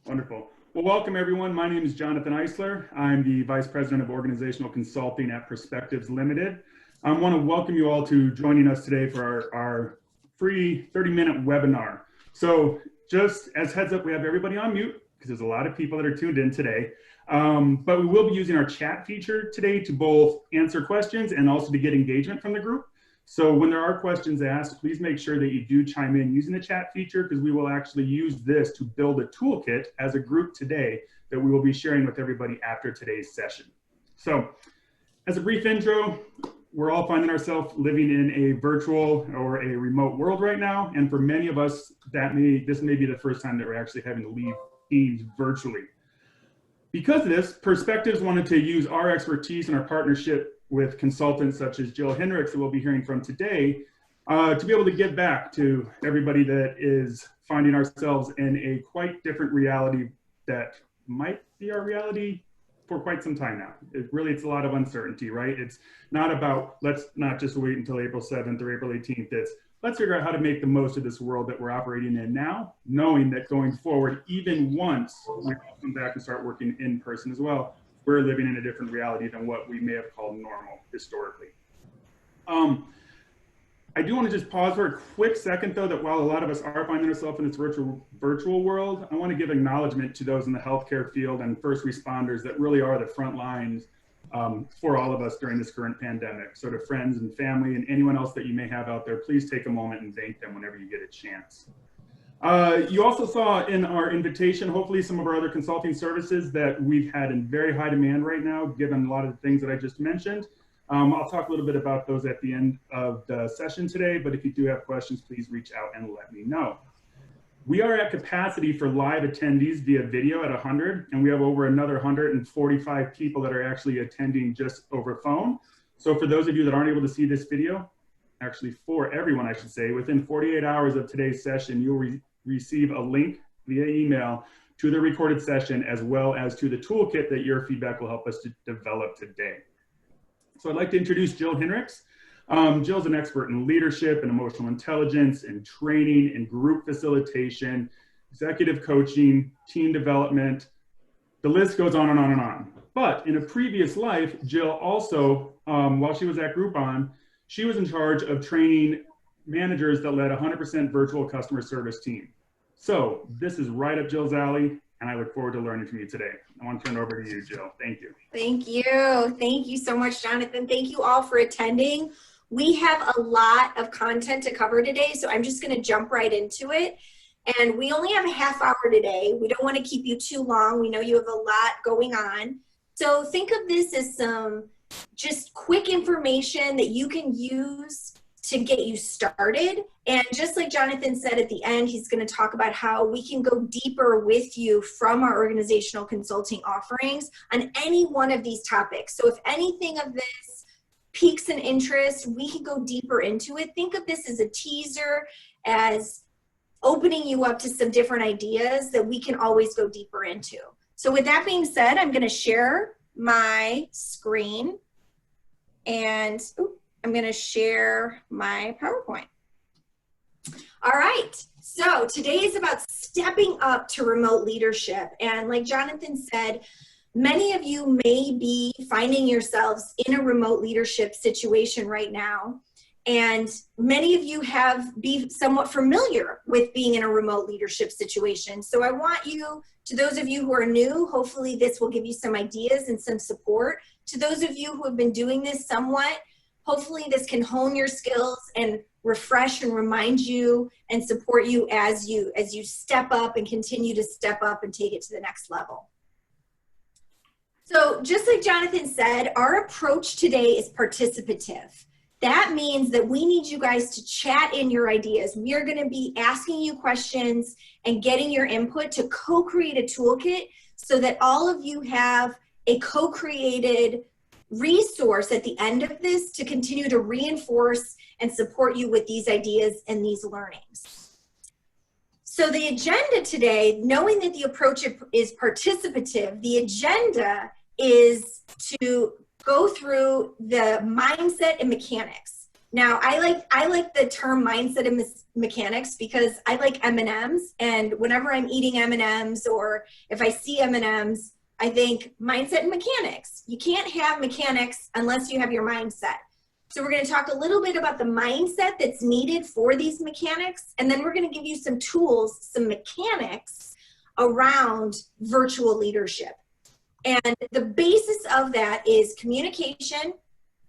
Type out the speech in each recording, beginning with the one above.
Wonderful. Well, welcome everyone. My name is Jonathan Eisler. I'm the Vice President of Organizational Consulting at Perspectives Limited. I want to welcome you all to joining us today for our free 30-minute webinar. So just as heads up, we have everybody on mute because there's a lot of people that are tuned in today. But we will be using our chat feature today to both answer questions and also to get engagement from the group. So when there are questions asked, please make sure that you do chime in using the chat feature, because we will actually use this to build a toolkit as a group today that we will be sharing with everybody after today's session. So as a brief intro, we're all finding ourselves living in a virtual or a remote world right now. And for many of us, this may be the first time that we're actually having to leave teams virtually. Because of this, Perspectives wanted to use our expertise and our partnership with consultants such as Jill Hinrichs that we'll be hearing from today to be able to give back to everybody that is finding ourselves in a quite different reality that might be our reality for quite some time now. It's a lot of uncertainty, right? It's not about, let's not just wait until April 7th or April 18th. It's let's figure out how to make the most of this world that we're operating in now, knowing that going forward, even once we come back and start working in person as well, we're living in a different reality than what we may have called normal historically. I do want to just pause for a quick second, though, that while a lot of us are finding ourselves in this virtual world, I want to give acknowledgement to those in the healthcare field and first responders that really are the front lines for all of us during this current pandemic. So to friends and family and anyone else that you may have out there, please take a moment and thank them whenever you get a chance. You also saw in our invitation, hopefully some of our other consulting services that we've had in very high demand right now, given a lot of the things that I just mentioned. I'll talk a little bit about those at the end of the session today, but if you do have questions, please reach out and let me know. We are at capacity for live attendees via video at 100, and we have over another 145 people that are actually attending just over phone. So for those of you that aren't able to see this video, actually for everyone, I should say, within 48 hours of today's session, you'll receive a link via email to the recorded session, as well as to the toolkit that your feedback will help us to develop today. So I'd like to introduce Jill Hinrichs. Jill's an expert in leadership and emotional intelligence and training and group facilitation, executive coaching, team development. The list goes on and on and on. But in a previous life, Jill also, while she was at Groupon, she was in charge of training managers that led a 100% virtual customer service team. So this is right up Jill's alley, and I look forward to learning from you today. I want to turn it over to you, Jill. Thank you. Thank you. Thank you so much, Jonathan. Thank you all for attending. We have a lot of content to cover today, so I'm just going to jump right into it. And we only have a half hour today. We don't want to keep you too long. We know you have a lot going on. So think of this as some just quick information that you can use to get you started. And just like Jonathan said at the end, he's going to talk about how we can go deeper with you from our organizational consulting offerings on any one of these topics. So if anything of this piques an interest, we can go deeper into it. Think of this as a teaser, as opening you up to some different ideas that we can always go deeper into. So with that being said, I'm going to share my screen and I'm going to share my PowerPoint. All right, so today is about stepping up to remote leadership. And like Jonathan said, many of you may be finding yourselves in a remote leadership situation right now. And many of you be somewhat familiar with being in a remote leadership situation. So I want you, to those of you who are new, hopefully this will give you some ideas and some support. To those of you who have been doing this somewhat, hopefully this can hone your skills and refresh and remind you and support you as you step up and continue to step up and take it to the next level. So just like Jonathan said, our approach today is participative. That means that we need you guys to chat in your ideas. We are going to be asking you questions and getting your input to co-create a toolkit so that all of you have a co-created resource at the end of this to continue to reinforce and support you with these ideas and these learnings. So the agenda today, knowing that the approach is participative, the agenda is to go through the mindset and mechanics. Now, I like the term mindset and mechanics because I like M&Ms, and whenever I'm eating M&Ms or if I see M&Ms, I think mindset and mechanics. You can't have mechanics unless you have your mindset. So we're going to talk a little bit about the mindset that's needed for these mechanics, and then we're going to give you some tools, some mechanics around virtual leadership. And the basis of that is communication,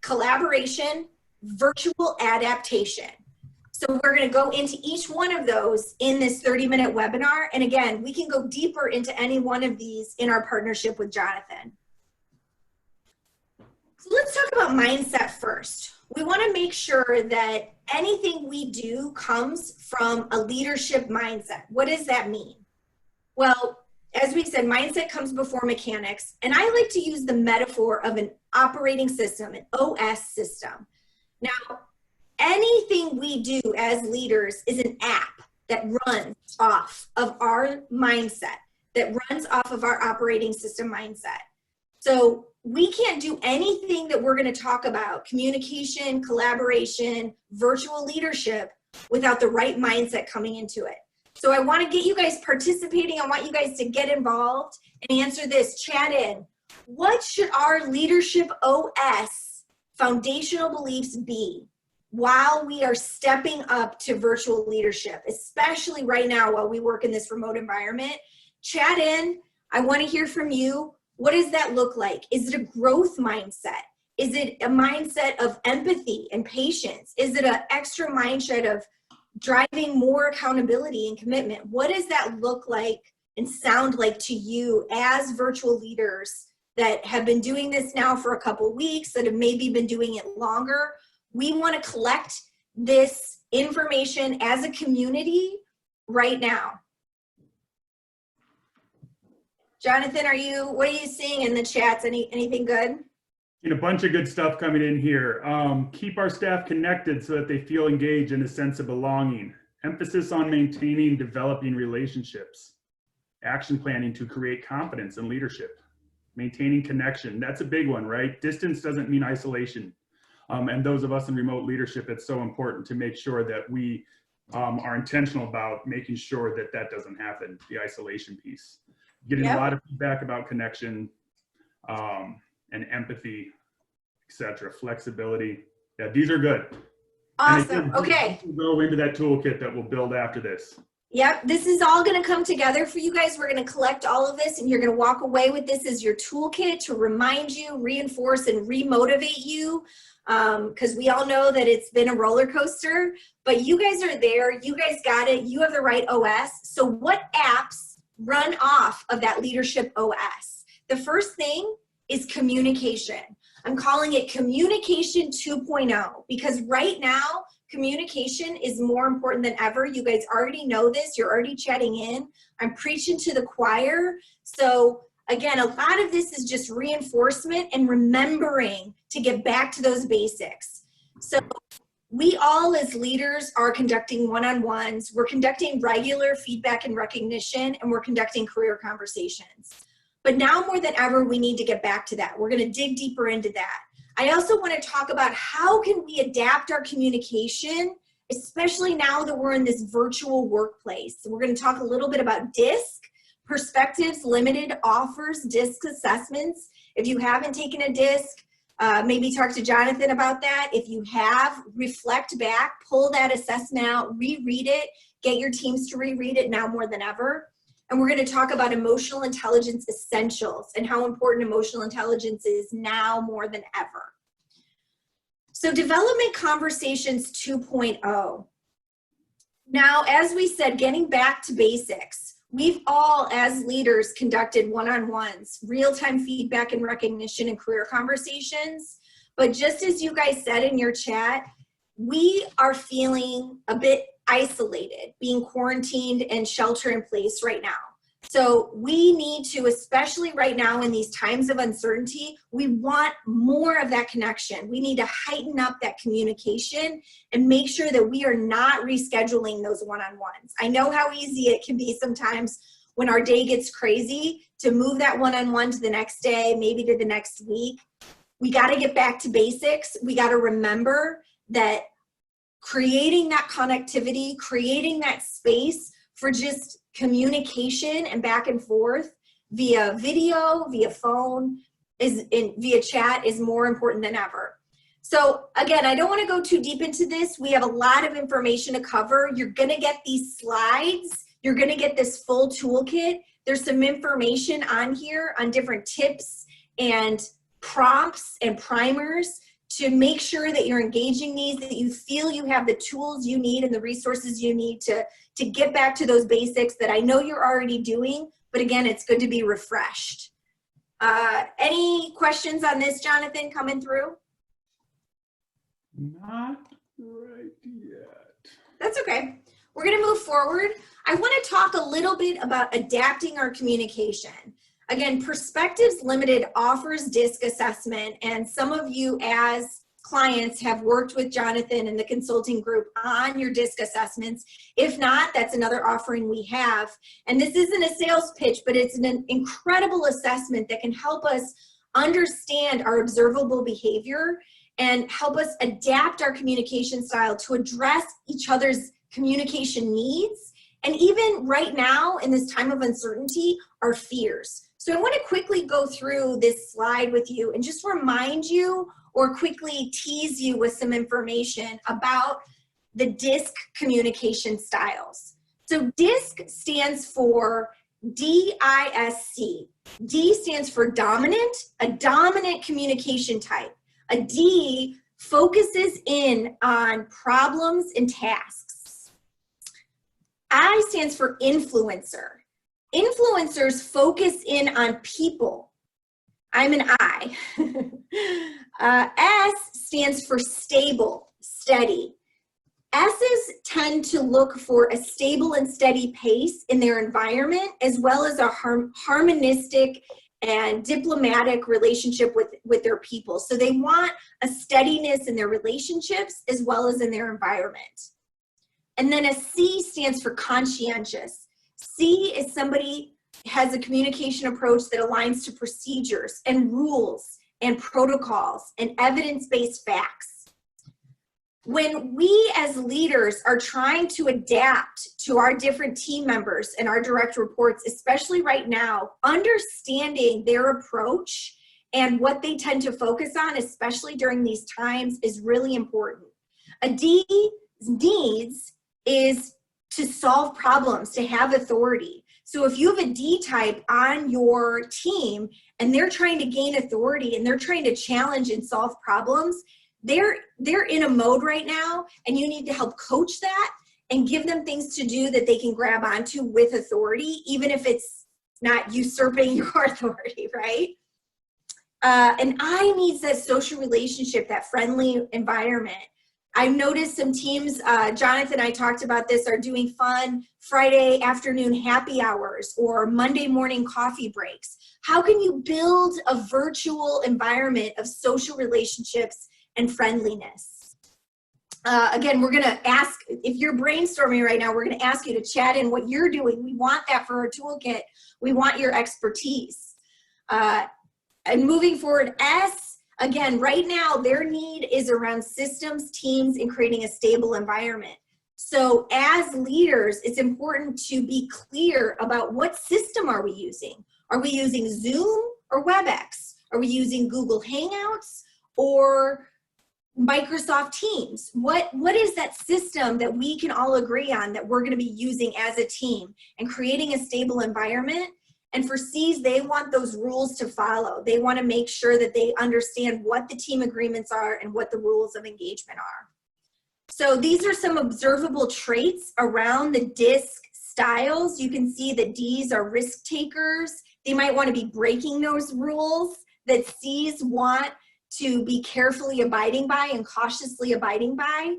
collaboration, virtual adaptation. So we're going to go into each one of those in this 30-minute webinar. And again, we can go deeper into any one of these in our partnership with Jonathan. So let's talk about mindset first. We want to make sure that anything we do comes from a leadership mindset. What does that mean? Well, as we said, mindset comes before mechanics. And I like to use the metaphor of an operating system, an OS system. Now, anything we do as leaders is an app that runs off of our mindset, that runs off of our operating system mindset. So we can't do anything that we're going to talk about, communication, collaboration, virtual leadership, without the right mindset coming into it. So I want to get you guys participating. I want you guys to get involved and answer this. Chat in. What should our leadership OS foundational beliefs be while we are stepping up to virtual leadership, especially right now while we work in this remote environment? Chat in. I want to hear from you. What does that look like? Is it a growth mindset? Is it a mindset of empathy and patience? Is it an extra mindset of driving more accountability and commitment? What does that look like and sound like to you as virtual leaders that have been doing this now for a couple weeks, that have maybe been doing it longer? We want to collect this information as a community right now. Jonathan, what are you seeing in the chats? Anything good? And a bunch of good stuff coming in here. Keep our staff connected so that they feel engaged and a sense of belonging. Emphasis on maintaining and developing relationships. Action planning to create confidence and leadership. Maintaining connection. That's a big one, right? Distance doesn't mean isolation. And those of us in remote leadership, it's so important to make sure that we are intentional about making sure that that doesn't happen, the isolation piece. Getting a lot of feedback about connection, and empathy, etc., flexibility. Yeah, these are good. Awesome. Okay. We'll go into that toolkit that we'll build after this. Yep, this is all going to come together for you guys. We're going to collect all of this, and you're going to walk away with this as your toolkit to remind you, reinforce, and remotivate you, because we all know that it's been a roller coaster, but you guys are there. You guys got it. You have the right OS. So what apps run off of that leadership OS? The first thing is communication. I'm calling it communication 2.0 because right now, communication is more important than ever. You guys already know this. You're already chatting in. I'm preaching to the choir. So again, a lot of this is just reinforcement and remembering to get back to those basics. So we all as leaders are conducting one-on-ones. We're conducting regular feedback and recognition, and we're conducting career conversations. But now more than ever, we need to get back to that. We're going to dig deeper into that. I also want to talk about how can we adapt our communication, especially now that we're in this virtual workplace. So we're going to talk a little bit about DISC, perspectives, limited offers, DISC assessments. If you haven't taken a DISC, maybe talk to Jonathan about that. If you have, reflect back, pull that assessment out, reread it, get your teams to reread it now more than ever. And we're going to talk about emotional intelligence essentials and how important emotional intelligence is now more than ever. So development conversations 2.0. Now, as we said, getting back to basics, we've all, as leaders, conducted one-on-ones, real-time feedback and recognition and career conversations. But just as you guys said in your chat, we are feeling a bit isolated, being quarantined and shelter in place right now. So we need to, especially right now in these times of uncertainty, we want more of that connection. We need to heighten up that communication and make sure that we are not rescheduling those one-on-ones. I know how easy it can be sometimes when our day gets crazy to move that one-on-one to the next day, maybe to the next week. We got to get back to basics. We got to remember that creating that connectivity, creating that space for just communication and back and forth via video, via phone, via chat is more important than ever. So again, I don't want to go too deep into this. We have a lot of information to cover. You're going to get these slides. You're going to get this full toolkit. There's some information on here on different tips and prompts and primers to make sure that you're engaging these, that you feel you have the tools you need and the resources you need to get back to those basics that I know you're already doing, but again, it's good to be refreshed. Any questions on this, Jonathan, coming through? Not right yet. That's okay. We're going to move forward. I want to talk a little bit about adapting our communication. Again, Perspectives Limited offers DISC assessment, and some of you as clients have worked with Jonathan and the consulting group on your DISC assessments. If not, that's another offering we have. And this isn't a sales pitch, but it's an incredible assessment that can help us understand our observable behavior and help us adapt our communication style to address each other's communication needs. And even right now, in this time of uncertainty, our fears. So I want to quickly go through this slide with you and just remind you or quickly tease you with some information about the DISC communication styles. So DISC stands for D-I-S-C. D stands for dominant, a dominant communication type. A D focuses in on problems and tasks. I stands for influencer. Influencers focus in on people. I'm an I. S stands for stable, steady. S's tend to look for a stable and steady pace in their environment, as well as a harmonistic and diplomatic relationship with their people. So they want a steadiness in their relationships as well as in their environment. And then a C stands for conscientious. C is somebody has a communication approach that aligns to procedures and rules and protocols and evidence-based facts. When we as leaders are trying to adapt to our different team members and our direct reports, especially right now, understanding their approach and what they tend to focus on, especially during these times, is really important. A D's needs is to solve problems, to have authority. So if you have a D type on your team and they're trying to gain authority and they're trying to challenge and solve problems, they're in a mode right now, and you need to help coach that and give them things to do that they can grab onto with authority, even if it's not usurping your authority, right? And I needs that social relationship, that friendly environment. I've noticed some teams, Jonathan and I talked about this, are doing fun Friday afternoon happy hours or Monday morning coffee breaks. How can you build a virtual environment of social relationships and friendliness? Again, we're gonna ask, if you're brainstorming right now, we're gonna ask you to chat in what you're doing. We want that for our toolkit. We want your expertise. And moving forward, S, again, right now, their need is around systems, teams, and creating a stable environment. So as leaders, it's important to be clear about what system are we using. Are we using Zoom or WebEx? Are we using Google Hangouts or Microsoft Teams? What is that system that we can all agree on that we're going to be using as a team and creating a stable environment? And for C's, they want those rules to follow. They want to make sure that they understand what the team agreements are and what the rules of engagement are. So these are some observable traits around the DISC styles. You can see that D's are risk takers. They might want to be breaking those rules that C's want to be carefully abiding by and cautiously abiding by.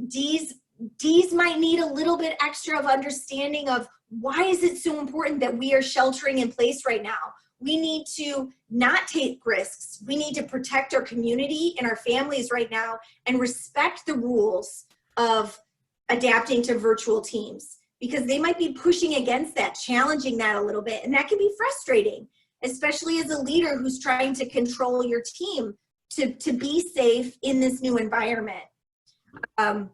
D's might need a little bit extra of understanding of why is it so important that we are sheltering in place right now. We need to not take risks. We need to protect our community and our families right now and respect the rules of adapting to virtual teams, because they might be pushing against that, challenging that a little bit, and that can be frustrating, especially as a leader who's trying to control your team to be safe in this new environment. I'm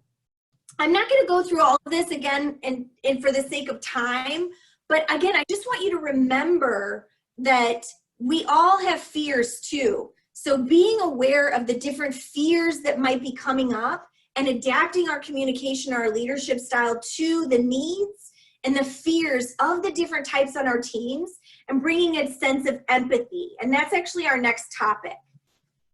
not going to go through all of this again and for the sake of time, but again, I just want you to remember that we all have fears too. So being aware of the different fears that might be coming up and adapting our communication, our leadership style to the needs and the fears of the different types on our teams and bringing a sense of empathy. And that's actually our next topic,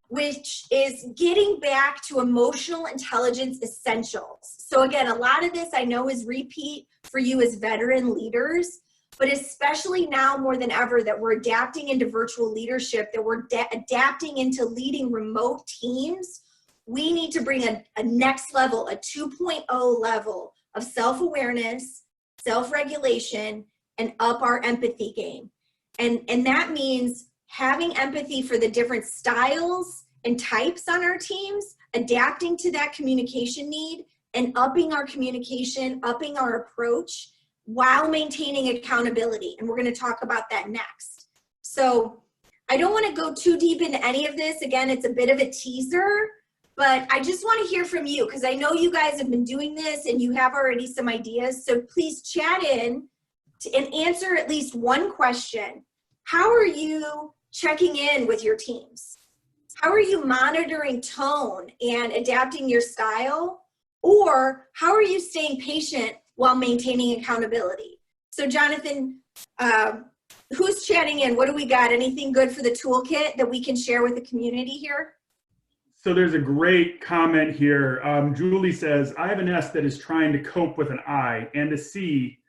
which is getting back to emotional intelligence essentials. So again, a lot of this I know is repeat for you as veteran leaders, but especially now more than ever that we're adapting into virtual leadership, that we're adapting into leading remote teams, we need to bring a next level, a 2.0 level of self-awareness, self-regulation, and up our empathy game. And that means having empathy for the different styles and types on our teams, adapting to that communication need, and upping our communication, upping our approach while maintaining accountability. And we're going to talk about that next. So I don't want to go too deep into any of this. Again, it's a bit of a teaser, but I just want to hear from you because I know you guys have been doing this and you have already some ideas. So please chat in and answer at least one question. How are you checking in with your teams? How are you monitoring tone and adapting your style? Or how are you staying patient while maintaining accountability? So Jonathan, who's chatting in? What do we got? Anything good for the toolkit that we can share with the community here? So there's a great comment here. Julie says, I have an S that is trying to cope with an I and a C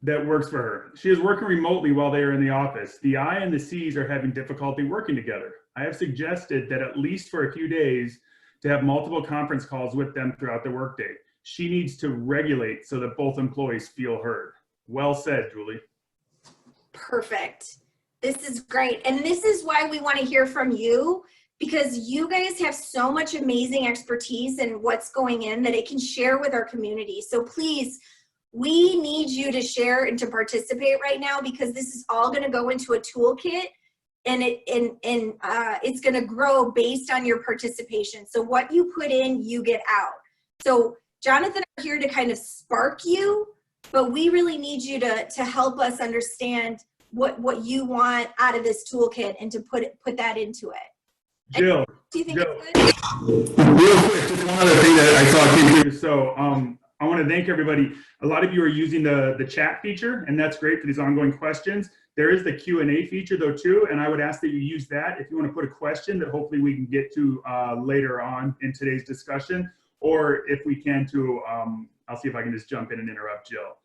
that works for her. She is working remotely while they are in the office. The I and the C's are having difficulty working together. I have suggested that at least for a few days to have multiple conference calls with them throughout the workday. She needs to regulate so that both employees feel heard. Well said, Julie. Perfect. This is great. And this is why we want to hear from you, because you guys have so much amazing expertise in what's going in that it can share with our community. So please, we need you to share and to participate right now, because this is all going to go into a toolkit and it's going to grow based on your participation. So what you put in, you get out. So Jonathan are here to kind of spark you, but we really need you to help us understand what you want out of this toolkit and to put that into it. Jill, do you think Jill, it's good? Real quick, just one other thing that I saw came through. So I want to thank everybody. A lot of you are using the chat feature, and that's great for these ongoing questions. There is the Q&A feature though too, and I would ask that you use that if you want to put a question that hopefully we can get to later on in today's discussion, or if we can to, I'll see if I can just jump in and interrupt Jill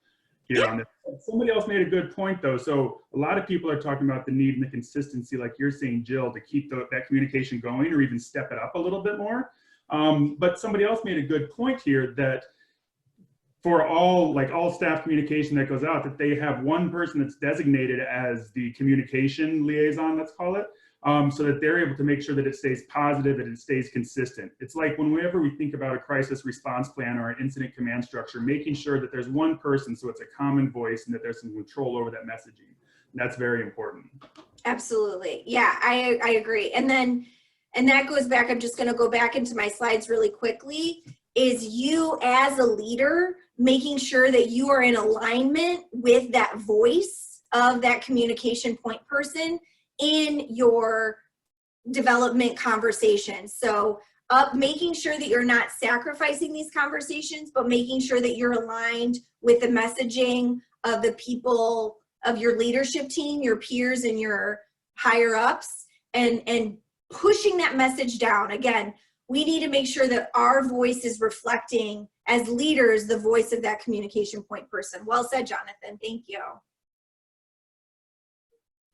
here on this. Somebody else made a good point though. So a lot of people are talking about the need and the consistency, like you're saying, Jill, to keep that communication going or even step it up a little bit more. But somebody else made a good point here that for all staff communication that goes out, that they have one person that's designated as the communication liaison, let's call it, so that they're able to make sure that it stays positive and it stays consistent. It's like whenever we think about a crisis response plan or an incident command structure, making sure that there's one person so it's a common voice and that there's some control over that messaging. And that's very important. Absolutely. Yeah, I agree. And that goes back, I'm just going to go back into my slides really quickly, is you as a leader making sure that you are in alignment with that voice of that communication point person in your development conversation. So making sure that you're not sacrificing these conversations, but making sure that you're aligned with the messaging of the people of your leadership team, your peers and your higher ups, and pushing that message down. Again, we need to make sure that our voice is reflecting as leaders the voice of that communication point person. Well said, Jonathan. Thank you.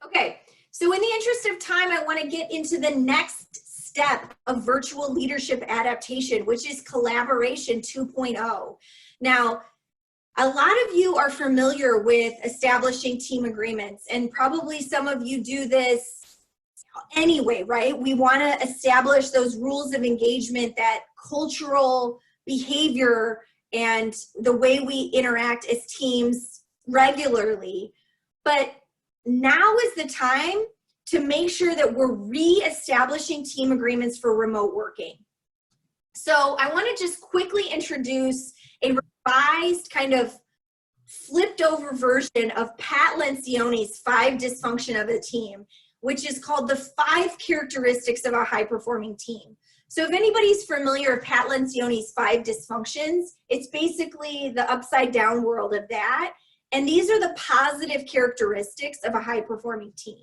Okay, so in the interest of time, I want to get into the next step of virtual leadership adaptation, which is collaboration 2.0. Now, a lot of you are familiar with establishing team agreements, and probably some of you do this anyway, right? We want to establish those rules of engagement, that cultural behavior and the way we interact as teams regularly. But now is the time to make sure that we're reestablishing team agreements for remote working. So I want to just quickly introduce a revised kind of flipped over version of Pat Lencioni's 5 dysfunction of a team, which is called the 5 characteristics of a high performing team. So if anybody's familiar with Pat Lencioni's 5 dysfunctions, it's basically the upside down world of that. And these are the positive characteristics of a high performing team.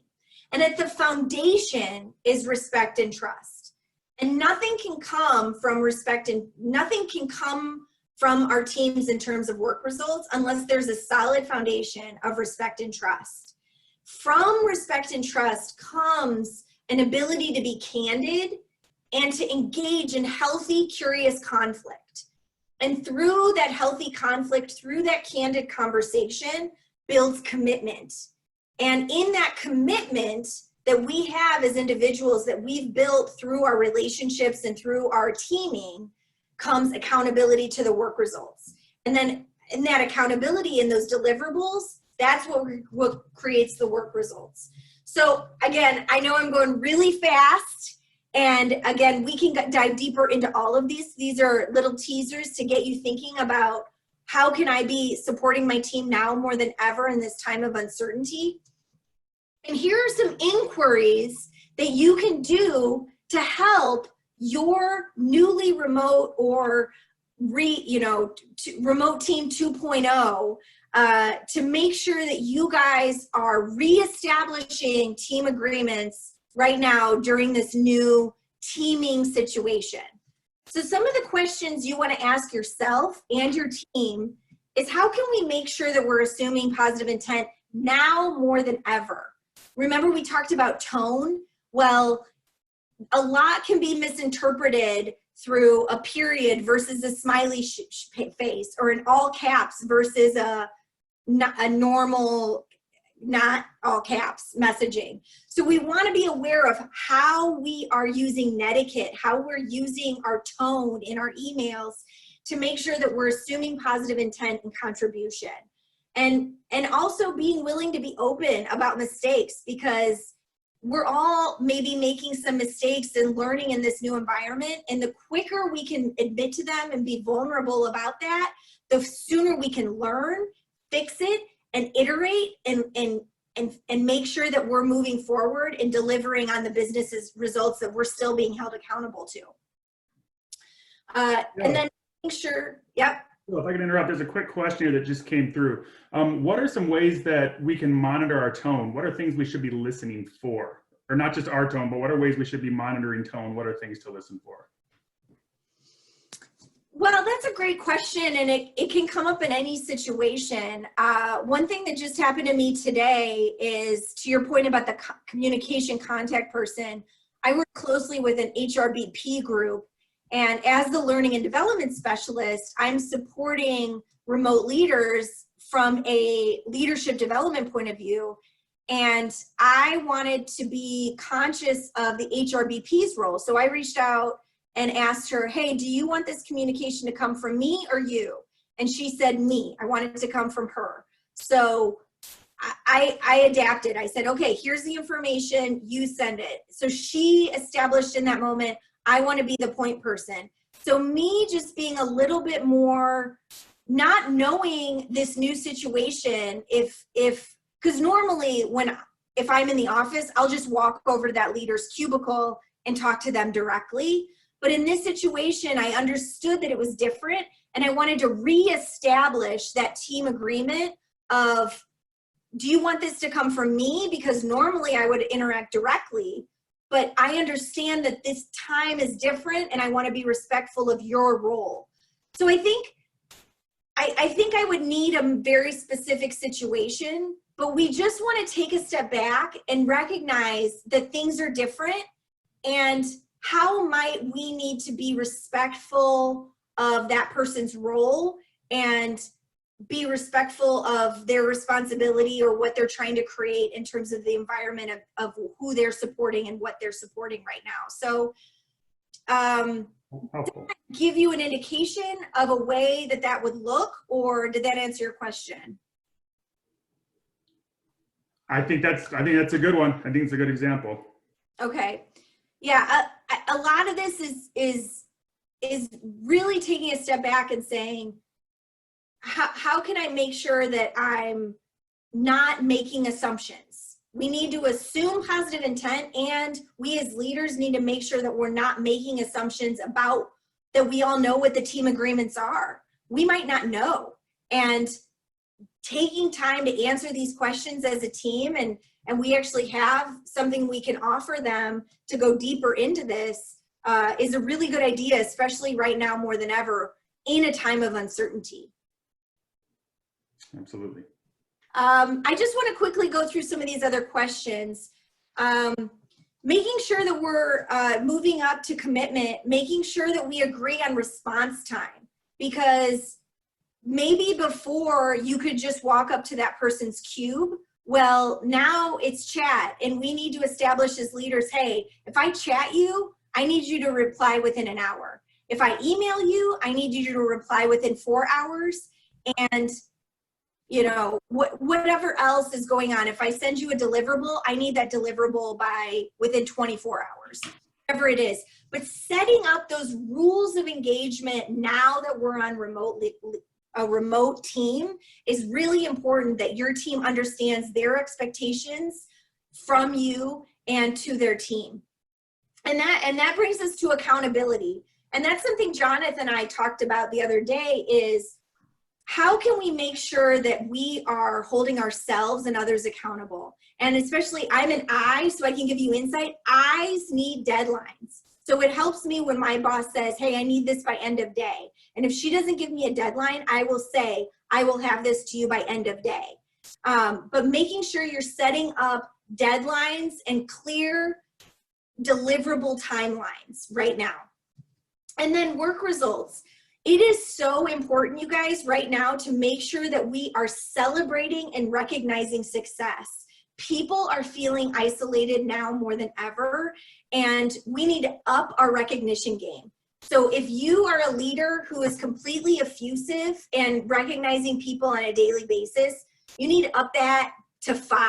And at the foundation is respect and trust. And nothing can come from respect and nothing can come from our teams in terms of work results unless there's a solid foundation of respect and trust. From respect and trust comes an ability to be candid and to engage in healthy, curious conflict. And through that healthy conflict, through that candid conversation, builds commitment. And in that commitment that we have as individuals that we've built through our relationships and through our teaming comes accountability to the work results. And then in that accountability in those deliverables, that's what creates the work results. So again, I know I'm going really fast. And again, we can dive deeper into all of these. These are little teasers to get you thinking about how can I be supporting my team now more than ever in this time of uncertainty. And here are some inquiries that you can do to help your newly remote or remote team 2.0 to make sure that you guys are reestablishing team agreements right now during this new teaming situation. So some of the questions you want to ask yourself and your team is how can we make sure that we're assuming positive intent now more than ever? Remember we talked about tone? Well, a lot can be misinterpreted through a period versus a smiley face, or in all caps versus a normal, not all caps messaging. So we want to be aware of how we are using netiquette, how we're using our tone in our emails to make sure that we're assuming positive intent and contribution. And also being willing to be open about mistakes, because we're all maybe making some mistakes and learning in this new environment. And the quicker we can admit to them and be vulnerable about that, the sooner we can learn, fix it, and iterate and make sure that we're moving forward and delivering on the business's results that we're still being held accountable to. And then making sure, yep. Well, if I can interrupt, there's a quick question here that just came through. What are some ways that we can monitor our tone? What are things we should be listening for? Or not just our tone, but what are ways we should be monitoring tone? What are things to listen for? Well, that's a great question, and it can come up in any situation. One thing that just happened to me today is, to your point about the communication contact person, I work closely with an HRBP group, and as the learning and development specialist, I'm supporting remote leaders from a leadership development point of view. And I wanted to be conscious of the HRBP's role. So I reached out and asked her, hey, do you want this communication to come from me or you? And she said me. I wanted it to come from her. So I adapted. I said, okay, here's the information, you send it. So she established in that moment, I want to be the point person. So me just being a little bit more, not knowing this new situation, because normally if I'm in the office, I'll just walk over to that leader's cubicle and talk to them directly. But in this situation, I understood that it was different, and I wanted to reestablish that team agreement of, do you want this to come from me? Because normally I would interact directly, but I understand that this time is different and I want to be respectful of your role. So I think I would need a very specific situation, but we just want to take a step back and recognize that things are different, and how might we need to be respectful of that person's role and be respectful of their responsibility or what they're trying to create in terms of the environment of who they're supporting and what they're supporting right now. So did that give you an indication of a way that would look, or did that answer your question? I think that's a good one. I think it's a good example. Okay. Yeah, a lot of this is really taking a step back and saying, how can I make sure that I'm not making assumptions? We need to assume positive intent, and we as leaders need to make sure that we're not making assumptions about that we all know what the team agreements are. We might not know. And taking time to answer these questions as a team, and we actually have something we can offer them to go deeper into this is a really good idea, especially right now more than ever in a time of uncertainty. Absolutely. I just want to quickly go through some of these other questions. Making sure that we're moving up to commitment, making sure that we agree on response time, because maybe before you could just walk up to that person's cube. Well, now it's chat, and we need to establish as leaders, hey, if I chat you, I need you to reply within an hour. If I email you, I need you to reply within 4 hours. And you know, whatever else is going on, if I send you a deliverable, I need that deliverable within 24 hours, whatever it is. But setting up those rules of engagement now that we're on a remote team is really important, that your team understands their expectations from you and to their team. And that brings us to accountability. And that's something Jonathan and I talked about the other day, is how can we make sure that we are holding ourselves and others accountable? And especially, I'm an I, so I can give you insight. I's need deadlines. So it helps me when my boss says, hey, I need this by end of day. And if she doesn't give me a deadline, I will say, I will have this to you by end of day. But making sure you're setting up deadlines and clear deliverable timelines right now. And then work results. It is so important, you guys, right now to make sure that we are celebrating and recognizing success. People are feeling isolated now more than ever, and we need to up our recognition game. So if you are a leader who is completely effusive and recognizing people on a daily basis, you need to up that to 5.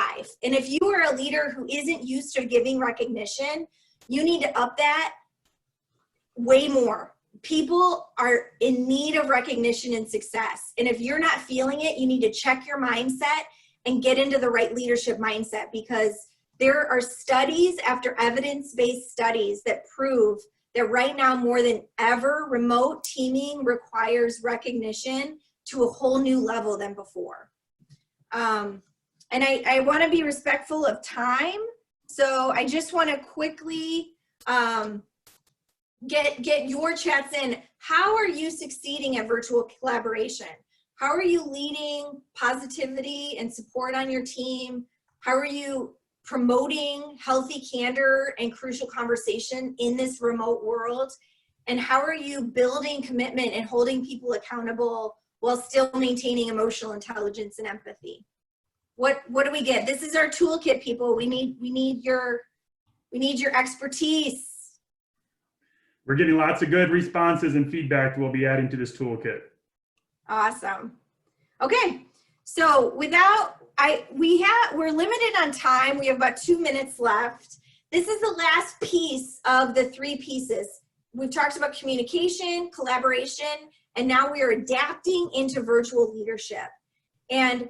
And if you are a leader who isn't used to giving recognition, you need to up that way more. People are in need of recognition and success. And if you're not feeling it, you need to check your mindset and get into the right leadership mindset, because there are studies after evidence-based studies that prove that right now more than ever, remote teaming requires recognition to a whole new level than before. And I want to be respectful of time. So I just want to quickly get your chats in. How are you succeeding at virtual collaboration? How are you leading positivity and support on your team? How are you promoting healthy candor and crucial conversation in this remote world? And how are you building commitment and holding people accountable while still maintaining emotional intelligence and empathy? What do we get? This is our toolkit, people. We need your expertise. We're getting lots of good responses and feedback we'll be adding to this toolkit. Awesome. Okay, so we're limited on time. We have about 2 minutes left. This is the last piece of the 3 pieces. We've talked about communication, collaboration, and now we are adapting into virtual leadership. And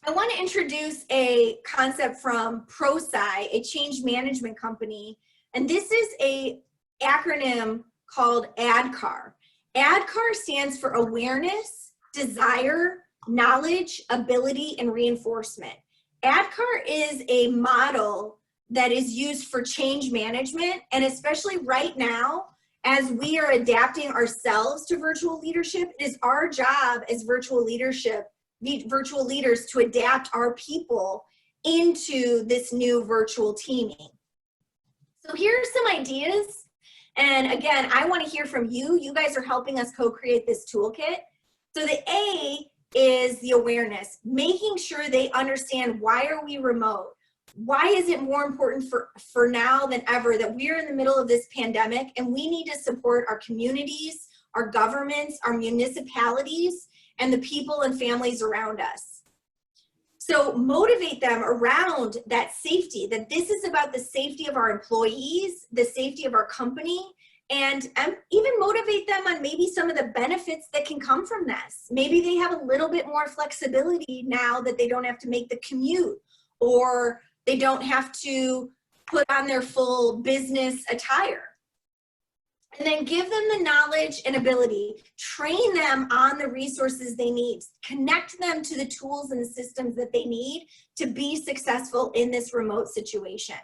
I want to introduce a concept from ProSci, a change management company. And this is a acronym called ADKAR. ADKAR stands for awareness, desire, knowledge, ability, and reinforcement. ADKAR is a model that is used for change management, and especially right now, as we are adapting ourselves to virtual leadership, it is our job as virtual leaders to adapt our people into this new virtual teaming. So here's some ideas. And again, I want to hear from you. You guys are helping us co-create this toolkit. So the A is the awareness, making sure they understand, why are we remote? Why is it more important for now than ever that we're in the middle of this pandemic and we need to support our communities, our governments, our municipalities, and the people and families around us? So motivate them around that safety, that this is about the safety of our employees, the safety of our company, and even motivate them on maybe some of the benefits that can come from this. Maybe they have a little bit more flexibility now that they don't have to make the commute, or they don't have to put on their full business attire. And then give them the knowledge and ability, train them on the resources they need, connect them to the tools and the systems that they need to be successful in this remote situation.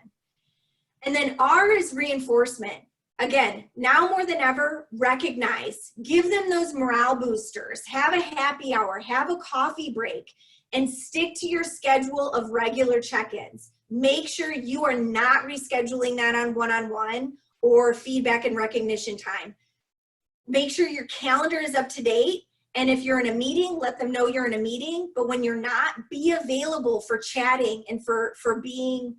And then R is reinforcement. Again, now more than ever, recognize, give them those morale boosters, have a happy hour, have a coffee break, and stick to your schedule of regular check-ins. Make sure you are not rescheduling that on one-on-one or feedback and recognition time. Make sure your calendar is up to date. And if you're in a meeting, let them know you're in a meeting. But when you're not, be available for chatting and for being,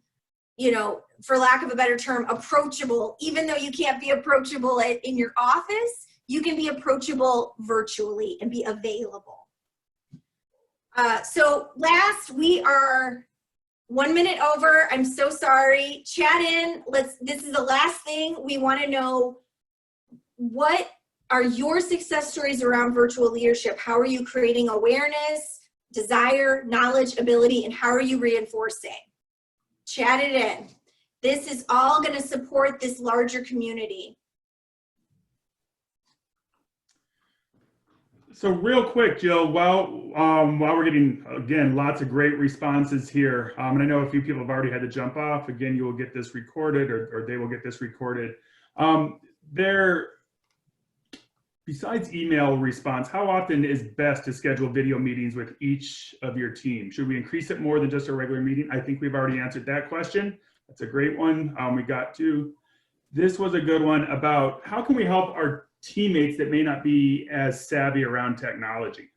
you know, for lack of a better term, approachable. Even though you can't be approachable in your office, you can be approachable virtually and be available. So last, we are 1 minute over. I'm so sorry. Chat in. This is the last thing. We want to know, what are your success stories around virtual leadership? How are you creating awareness, desire, knowledge, ability, and how are you reinforcing? Chat it in. This is all going to support this larger community. So real quick, Jill, while we're getting, again, lots of great responses here, and I know a few people have already had to jump off. Again, you will get this recorded, or they will get this recorded. Besides email response, how often is best to schedule video meetings with each of your team? Should we increase it more than just a regular meeting? I think we've already answered that question. That's a great one. We got to, this was a good one about how can we help our teammates that may not be as savvy around technology?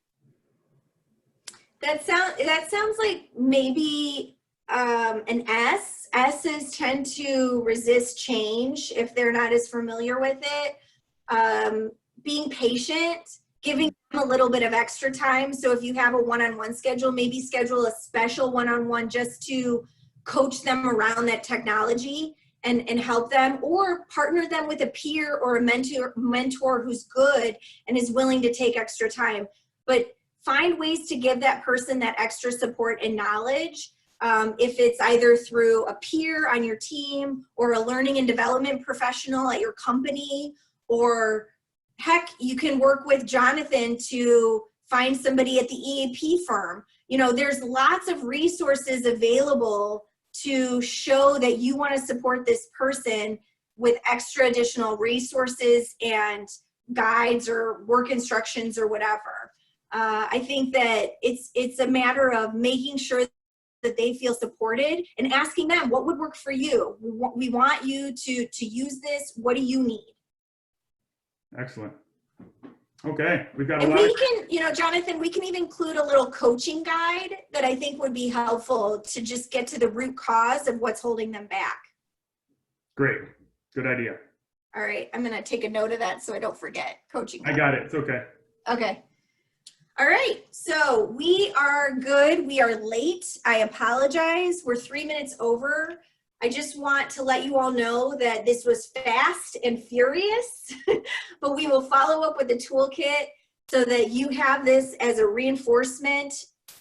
That sounds like maybe an S. S's tend to resist change if they're not as familiar with it. Being patient, giving them a little bit of extra time. So if you have a one-on-one schedule, maybe schedule a special one-on-one just to coach them around that technology and help them, or partner them with a peer or a mentor who's good and is willing to take extra time. But find ways to give that person that extra support and knowledge. If it's either through a peer on your team or a learning and development professional at your company, or heck, you can work with Jonathan to find somebody at the EAP firm. You know, there's lots of resources available to show that you want to support this person with extra additional resources and guides or work instructions or whatever. I think that it's a matter of making sure that they feel supported and asking them, what would work for you? We want you to use this. What do you need? Excellent. Okay, we've got a and lot. We can, you know, Jonathan, we can even include a little coaching guide that I think would be helpful to just get to the root cause of what's holding them back. Great, good idea. All right, I'm gonna take a note of that so I don't forget. Coaching guide. I got it, it's okay. Okay. All right, so we are good. We are late. I apologize. We're 3 minutes over. I just want to let you all know that this was fast and furious, but we will follow up with a toolkit so that you have this as a reinforcement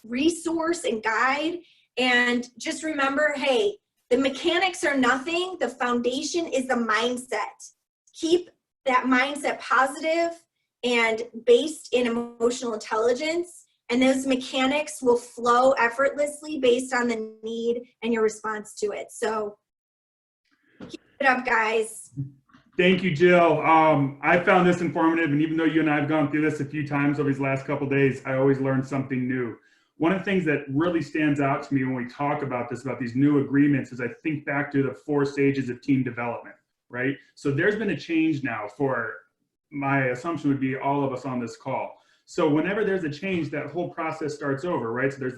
resource and guide. And just remember, hey, the mechanics are nothing. The foundation is the mindset. Keep that mindset positive and based in emotional intelligence. And those mechanics will flow effortlessly based on the need and your response to it. So keep it up, guys. Thank you, Jill. I found this informative, and even though you and I have gone through this a few times over these last couple of days, I always learn something new. One of the things that really stands out to me when we talk about this, about these new agreements, is I think back to the 4 stages of team development, right? So there's been a change now for, my assumption would be, all of us on this call. So whenever there's a change, that whole process starts over, right? So there's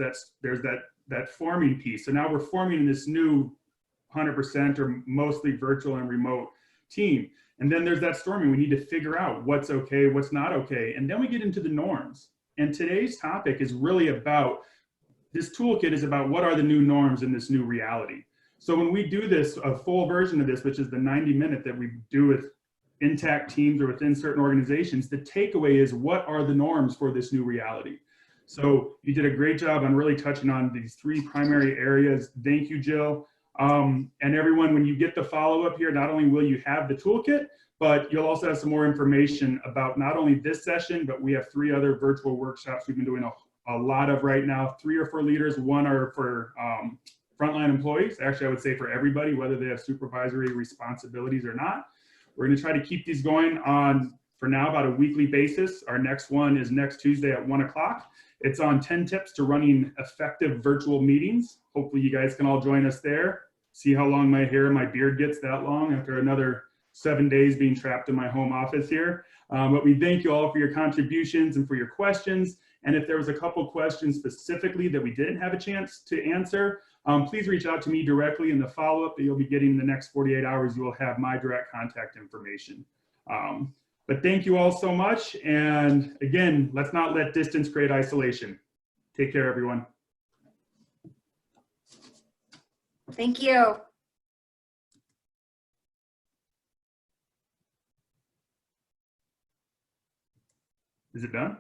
that forming piece. So now we're forming in this new 100% or mostly virtual and remote team. And then there's that storming. We need to figure out what's okay, what's not okay. And then we get into the norms. And today's topic is really about this toolkit is about what are the new norms in this new reality. So when we do this, a full version of this, which is the 90-minute that we do with intact teams or within certain organizations, the takeaway is what are the norms for this new reality? So you did a great job on really touching on these three primary areas. Thank you, Jill. And everyone, when you get the follow-up here, not only will you have the toolkit, but you'll also have some more information about not only this session, but we have 3 other virtual workshops we've been doing a lot of right now. 3 are for leaders, 1 are for frontline employees. Actually, I would say for everybody, whether they have supervisory responsibilities or not. We're going to try to keep these going on, for now, about a weekly basis. Our next one is next Tuesday at 1 o'clock. It's on 10 tips to running effective virtual meetings. Hopefully you guys can all join us there. See how long my hair and my beard gets that long after another 7 days being trapped in my home office here. But we thank you all for your contributions and for your questions. And if there was a couple questions specifically that we didn't have a chance to answer, please reach out to me directly in the follow-up that you'll be getting in the next 48 hours. You will have my direct contact information. But thank you all so much. And again, let's not let distance create isolation. Take care, everyone. Thank you. Is it done?